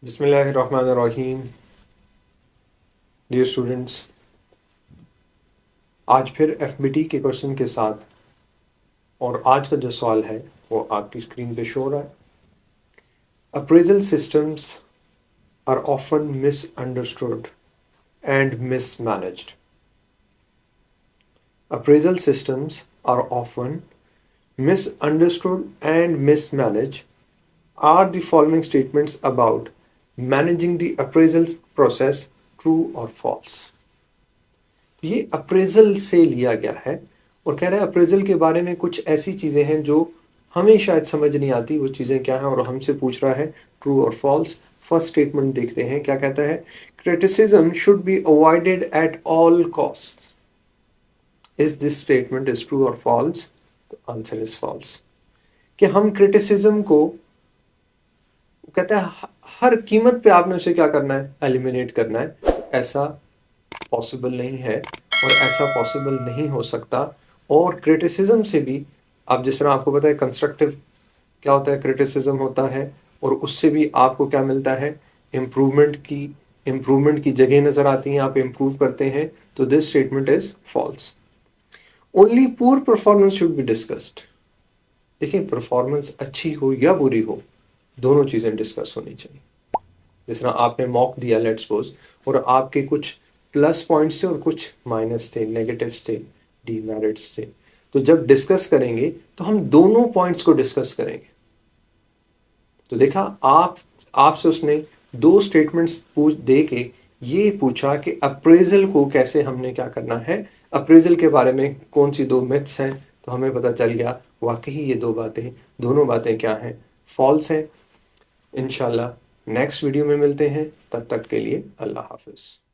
बिस्मिल्लाहिर्रहमानिर्रहीम। Dear students, आज फिर एफबीटी के क्वेश्चन के साथ, और आज का जो सवाल है वो आपकी स्क्रीन पे शो हो रहा है। Appraisal systems are often misunderstood and mismanaged. Appraisal systems are often misunderstood and mismanaged are the following statements about managing the appraisal process true or false? ये अप्रेजल से लिया गया है और कह रहा है अप्रेजल के बारे में कुछ ऐसी चीज़ें हैं जो हमें शायद समझ नहीं आती, वो चीज़ें क्या हैं, और हमसे पूछ रहा है ट्रू और फॉल्स। फर्स्ट स्टेटमेंट देखते हैं क्या कहता है। Criticism should be avoided at all cost. Is this statement is true और फॉल्स? तो आंसर इज फॉल्स। कि हम क्रिटिसिज्म को, कहता है हर कीमत पे आपने उसे क्या करना है, एलिमिनेट करना है। ऐसा पॉसिबल नहीं है और ऐसा पॉसिबल नहीं हो सकता। और क्रिटिसिज्म से भी, आप जिस तरह आपको पता है कंस्ट्रक्टिव क्या होता है, क्रिटिसिज्म होता है, और उससे भी आपको क्या मिलता है, इम्प्रूवमेंट की जगह नजर आती हैं, आप इम्प्रूव करते हैं। तो this statement is false. Only poor performance should be discussed. देखिए, परफॉर्मेंस अच्छी हो या बुरी हो, दोनों चीजें डिस्कस होनी चाहिए। जिस तरह आपने मॉक दिया लेट्स सपोज, और आपके कुछ प्लस पॉइंट्स थे और कुछ माइनस थे, नेगेटिव्स थे, डीमेरिट्स थे। तो जब डिस्कस करेंगे तो हम दोनों पॉइंट्स को डिस्कस करेंगे। तो देखा, आपसे उसने दो स्टेटमेंट्स पूछ दे के ये पूछा कि अप्रेजल को कैसे हमने क्या करना है, अप्रेजल के बारे में कौन सी दो मिथ्स हैं। तो हमें पता चल गया वाकई ये दोनों बातें क्या हैं, फॉल्स हैं। इंशाल्लाह नेक्स्ट वीडियो में मिलते हैं, तब तक के लिए अल्लाह हाफिज़।